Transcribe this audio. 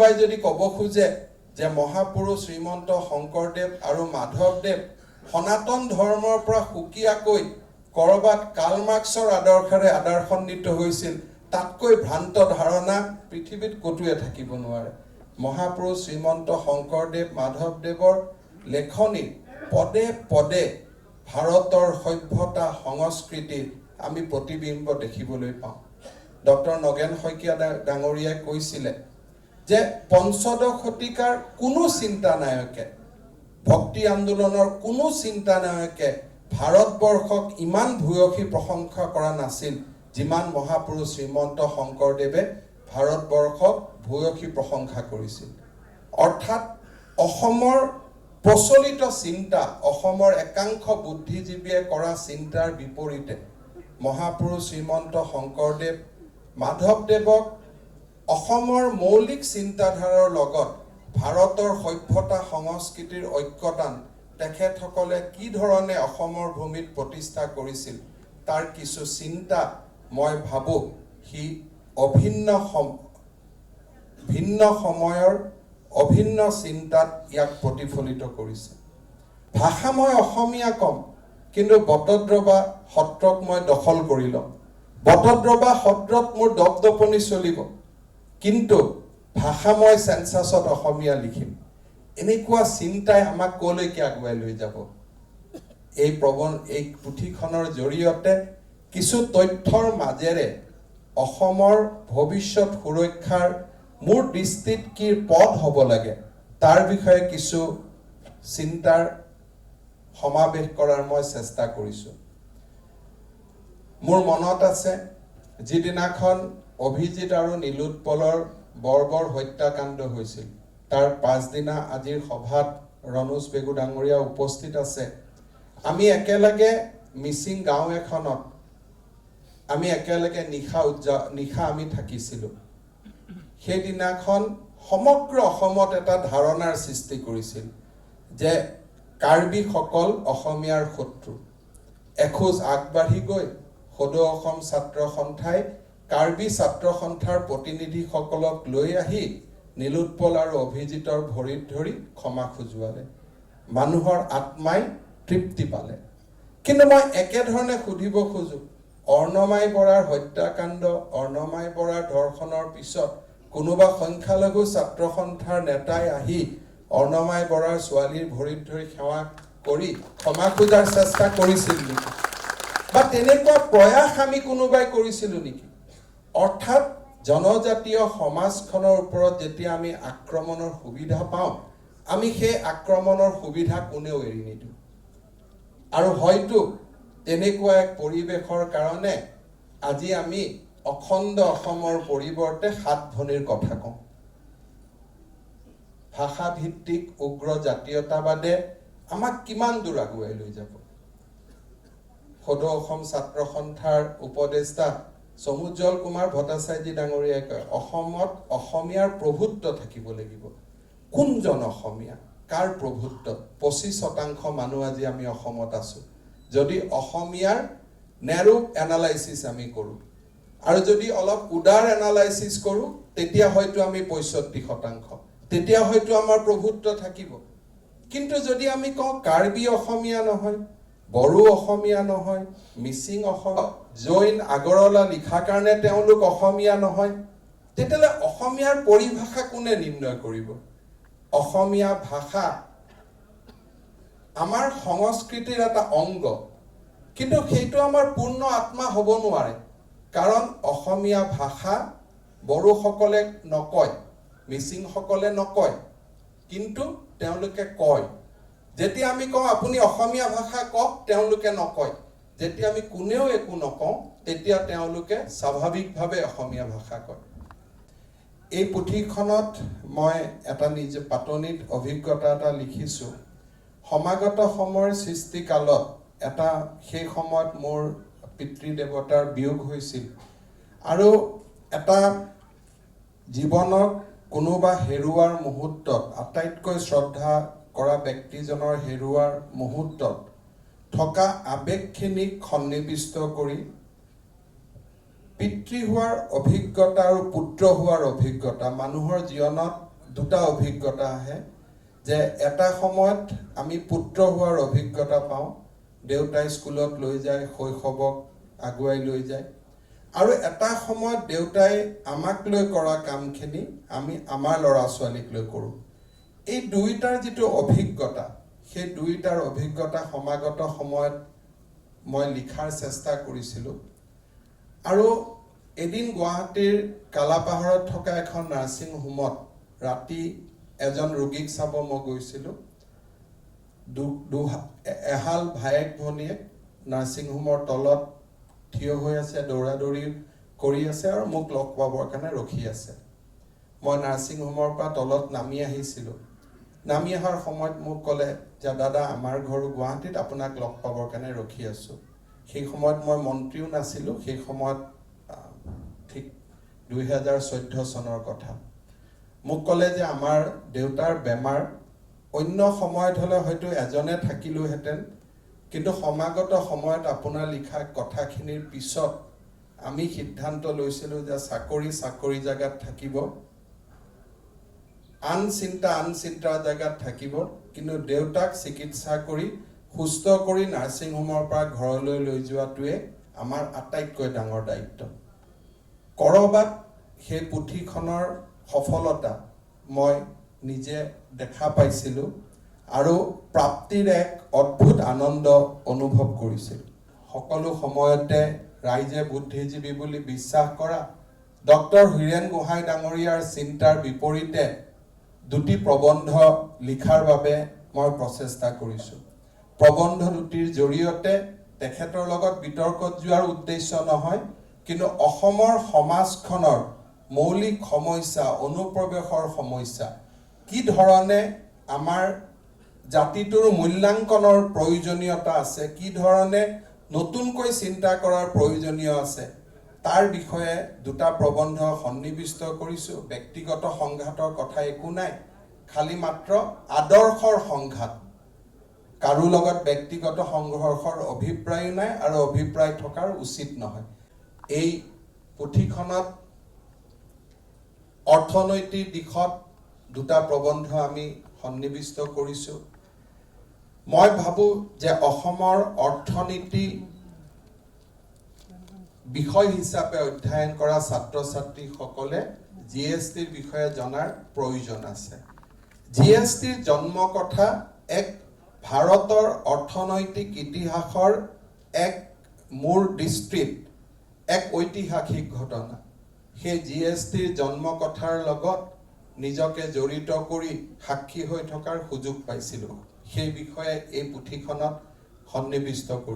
কোনোবাই যদি ক'ব খোজে যে মহাপুৰুষ শ্ৰীমন্ত শংকৰদেৱ আৰু মাধৱদেৱ সনাতন ধৰ্মৰ পৰা সুকীয়াকৈ কৰবাত কাৰ্ল মাৰ্ক্সৰ আদৰ্শৰে আদৰ্শান্বিত হৈছিল, তাতকৈ ভ্ৰান্ত ধাৰণা পৃথিৱীত ক'তোৱে থাকিব নোৱাৰে। মহাপুৰুষ শ্ৰীমন্ত শংকৰদেৱ মাধৱদেৱৰ লেখনি পদে পদে ভাৰতৰ সভ্যতা সংস্কৃতিৰ আমি প্ৰতিবিম্ব দেখিবলৈ পাওঁ। ডক্টৰ নগেন শইকীয়া ডাঙৰীয়াই কৈছিলে যে পঞ্চদশ শতিকাৰ কোনো চিন্তানায়কে, ভক্তি আন্দোলনৰ কোনো চিন্তানায়কে ভাৰতবৰ্ষক ইমান ভূয়সী প্ৰশংসা কৰা নাছিল যিমান মহাপুৰুষ শ্ৰীমন্ত শংকৰদেৱে ভাৰতবৰ্ষক ভূয়সী প্ৰশংসা কৰিছিল। অৰ্থাৎ অসমৰ প্ৰচলিত চিন্তা, অসমৰ একাংশ বুদ্ধিজীৱীয়ে কৰা চিন্তাৰ বিপৰীতে মহাপুৰুষ শ্ৰীমন্ত শংকৰদেৱ মাধৱদেৱক অসমৰ মৌলিক চিন্তাধাৰাৰ লগত ভাৰতৰ সভ্যতা সংস্কৃতিৰ ঐক্যতান তেখেতসকলে কি ধৰণে অসমৰ ভূমিত প্ৰতিষ্ঠা কৰিছিল তাৰ কিছু চিন্তা মই ভাবোঁ সি ভিন্ন সময়ৰ অভিন্ন চিন্তাত ইয়াক প্ৰতিফলিত কৰিছে। ভাষা মই অসমীয়া কম, কিন্তু বটদ্ৰৱা সত্ৰক মই দখল কৰি ল'ম। বটদ্ৰৱা সত্ৰত মোৰ দপদপনি চলিব, কিন্তু ভাষা মই চেঞ্চাছত অসমীয়া লিখিম। এনেকুৱা চিন্তাই আমাক ক'লৈকে আগুৱাই লৈ যাব। এই পুথিখনৰ জৰিয়তে কিছু তথ্যৰ মাজেৰে অসমৰ ভৱিষ্যত সুৰক্ষাৰ মোৰ দৃষ্টিত কি পথ হ'ব লাগে তাৰ বিষয়ে কিছু চিন্তাৰ সমাৱেশ কৰাৰ মই চেষ্টা কৰিছোঁ। মোৰ মনত আছে যিদিনাখন অভিজিত আৰু নীলোৎপলৰ বৰ্বৰ হত্যাকাণ্ড হৈছিল, তাৰ পাছদিনা আজিৰ সভাত ৰণোজ পেগু ডাঙৰীয়া উপস্থিত আছে। আমি একেলগে মিচিং গাঁও এখনত আমি একেলগে নিশা আমি থাকিছিলোঁ। সেইদিনাখন সমগ্ৰ অসমত এটা ধাৰণাৰ সৃষ্টি কৰিছিল যে কাৰ্বিসকল অসমীয়াৰ শত্ৰু। এখোজ আগবাঢ়ি গৈ সদৌ অসম ছাত্ৰ সন্থাই কাৰ্বি ছাত্ৰ সন্থাৰ প্ৰতিনিধিসকলক লৈ আহি নীলোৎপল আৰু অভিজিতৰ ভৰিত ধৰি ক্ষমা খুজুৱালে। মানুহৰ আত্মাই তৃপ্তি পালে। কিন্তু মই একেধৰণে সুধিব খোজোঁ, অৰ্ণমাই বৰাৰ হত্যাকাণ্ড, অৰ্ণমাই বৰাৰ ধৰ্ষণৰ পিছত কোনোবা সংখ্যালঘু ছাত্ৰ সন্থাৰ নেতাই আহি অৰ্ণমাই বৰাৰ ছোৱালীৰ ভৰিত ধৰি সেৱা কৰি ক্ষমা খোজাৰ চেষ্টা কৰিছিল নেকি? বা তেনেকুৱা প্ৰয়াস আমি কোনোবাই কৰিছিলোঁ নেকি? অৰ্থাৎ জনজাতীয় সমাজখনৰ ওপৰত যেতিয়া আমি আক্ৰমণৰ সুবিধা পাওঁ, আমি সেই আক্ৰমণৰ সুবিধা কোনেও এৰি নিদিওঁ। আৰু হয়তো তেনেকুৱা এক পৰিৱেশৰ কাৰণে আজি আমি অখণ্ড অসমৰ পৰিৱৰ্তে ৭ ভনীৰ কথা কওঁ। ভাষাভিত্তিক উগ্ৰ জাতীয়তাবাদে আমাক কিমান দূৰ আগুৱাই লৈ যাব? সদৌ অসম ছাত্ৰ সন্থাৰ উপদেষ্টা সমুজ্জ্বল কুমাৰ ভট্টাচাৰ্যী ডাঙৰীয়াই কয়, অসমত অসমীয়াৰ প্ৰভুত্ব থাকিব লাগিব। কোনজন অসমীয়া? কাৰ প্ৰভুত্ব? 25% মানুহ আজি আমি অসমত আছোঁ। যদি অসমীয়াৰ নেৰো এনালাইচিছ আমি কৰোঁ আৰু যদি অলপ উদাৰ এনালাইচিছ কৰোঁ, তেতিয়া হয়তো আমি 65%, তেতিয়া হয়তো আমাৰ প্ৰভুত্ব থাকিব। কিন্তু যদি আমি কওঁ কাৰ্বি অসমীয়া নহয়, বড়ো অসমীয়া নহয়, মিচিং অসমীয়া, জৈন আগৰৱালা লিখাৰ কাৰণে তেওঁলোক অসমীয়া নহয়, তেতিয়াহ'লে অসমীয়াৰ পৰিভাষা কোনে নিৰ্ণয় কৰিব? অসমীয়া ভাষা আমাৰ সংস্কৃতিৰ এটা অংগ, কিন্তু সেইটো আমাৰ পূৰ্ণ আত্মা হ'ব নোৱাৰে। কাৰণ অসমীয়া ভাষা বড়োসকলে নকয়, মিচিংসকলে নকয়, কিন্তু তেওঁলোকে কয়। যেতিয়া আমি কওঁ আপুনি অসমীয়া ভাষা কওক, তেওঁলোকে নকয়। যেতিয়া আমি কোনেও একো নকওঁ, তেতিয়া তেওঁলোকে স্বাভাৱিকভাৱে অসমীয়া ভাষা কয়। এই পুথিখনত মই এটা নিজে পাতনিত অভিজ্ঞতা এটা লিখিছোঁ। সমাগত সময়ৰ সৃষ্টিকালত সেই সময়ত মোৰ পিতৃদেৱতাৰ বিয়োগ হৈছিল, আৰু এটা জীৱনত কোনোবা হেৰুৱাৰ মুহূৰ্তত, আটাইতকৈ শ্ৰদ্ধা কৰা ব্যক্তিজনৰ হেৰুৱাৰ মুহূৰ্তত থকা আৱেগখিনিক সন্নিৱিষ্ট কৰি পিতৃ হোৱাৰ অভিজ্ঞতা আৰু পুত্ৰ হোৱাৰ অভিজ্ঞতা মানুহৰ জীৱনত দুটা অভিজ্ঞতা আহে যে এটা সময়ত আমি পুত্ৰ হোৱাৰ অভিজ্ঞতা পাওঁ দেউতাই স্কুলত লৈ যায় শৈশৱক আগুৱাই লৈ যায় আৰু এটা সময়ত দেউতাই আমাক লৈ কৰা কামখিনি আমি আমাৰ ল'ৰা ছোৱালীক লৈ কৰোঁ এই দুইটাৰ যিটো অভিজ্ঞতা সেই দুইটাৰ অভিজ্ঞতা সমাগত সময়ত মই লিখাৰ চেষ্টা কৰিছিলোঁ আৰু এদিন গুৱাহাটীৰ কালাপাহাৰত থকা এখন নাৰ্ছিং হোমত ৰাতি এজন ৰোগীক চাব মই গৈছিলোঁ এহাল ভায়েক ভনীয়ে নাৰ্ছিং হোমৰ তলত থিয় হৈ আছে দৌৰা-দৌৰি কৰি আছে আৰু মোক লগ পাবৰ কাৰণে ৰখি আছে মই নাৰ্ছিং হোমৰ পৰা তলত নামি আহিছিলোঁ নামি অহাৰ সময়ত মোক ক'লে যে দাদা আমাৰ ঘৰ গুৱাহাটীত আপোনাক লগ পাবৰ কাৰণে ৰখি আছোঁ সেই সময়ত মই মন্ত্ৰীও নাছিলোঁ সেই সময়ত ঠিক 2014 চনৰ কথা মোক ক'লে যে আমাৰ দেউতাৰ বেমাৰ অন্য সময়ত হ'লে হয়তো এজনে থাকিলোহেঁতেন কিন্তু সমাগত সময়ত আপোনাৰ লিখা কথাখিনিৰ পিছত আমি সিদ্ধান্ত লৈছিলোঁ যে চাকৰি জাগাত থাকিব আন চিন্তাৰ জাগাত থাকিব কিন্তু দেউতাক চিকিৎসা কৰি সুস্থ কৰি নাৰ্ছিং হোমৰ পৰা ঘৰলৈ লৈ যোৱাটোৱে আমাৰ আটাইতকৈ ডাঙৰ দায়িত্ব কৰবাত সেই পুথিখনৰ সফলতা মই নিজে দেখা পাইছিলোঁ আৰু প্ৰাপ্তিৰ এক অদ্ভুত আনন্দ অনুভৱ কৰিছিলোঁ সকলো সময়তে ৰাইজে বুদ্ধিজীৱী বুলি বিশ্বাস কৰা ডক্টৰ হীৰেন গোহাঁই ডাঙৰীয়াৰ চিন্তাৰ বিপৰীতে দুটি প্ৰবন্ধ লিখাৰ বাবে মই প্ৰচেষ্টা কৰিছোঁ প্ৰবন্ধ দুটিৰ জৰিয়তে তেখেতৰ লগত বিতৰ্কত যোৱাৰ উদ্দেশ্য নহয় কিন্তু অসমৰ সমাজখনৰ মৌলিক সমস্যা অনুপ্ৰৱেশৰ সমস্যা কি ধৰণে আমাৰ জাতিটোৰ মূল্যাংকনৰ প্ৰয়োজনীয়তা আছে কি ধৰণে নতুনকৈ চিন্তা কৰাৰ প্ৰয়োজনীয় আছে তাৰ বিষয়ে দুটা প্ৰবন্ধ সন্নিৱিষ্ট কৰিছোঁ ব্যক্তিগত সংঘাতৰ কথা একো নাই খালি মাত্ৰ আদৰ্শৰ সংঘাত কাৰো লগত ব্যক্তিগত সংঘৰ্ষৰ অভিপ্ৰায় নাই আৰু অভিপ্ৰায় থকাৰ উচিত নহয় এই পুথিখনত অৰ্থনৈতিক দিশত দুটা প্ৰবন্ধ আমি সন্নিৱিষ্ট কৰিছোঁ মই ভাবোঁ যে অসমৰ অৰ্থনীতি বিষয় হিচাপে অধ্যয়ন কৰা ছাত্ৰ-ছাত্ৰীসকলে জিএছটিৰ বিষয়ে জনাৰ প্ৰয়োজন আছে জিএছটিৰ জন্ম কথা এক ভাৰতৰ অৰ্থনৈতিক ইতিহাসৰ এক মূৰ দৃষ্টিত এক ঐতিহাসিক ঘটনা সেই জিএছটিৰ জন্ম কথাৰ লগত নিজকে জড়িত কৰি সাক্ষী হৈ থকাৰ সুযোগ পাইছিলোঁ সেই বিষয়ে এই পুথিখনত সন্নিৱিষ্ট কৰি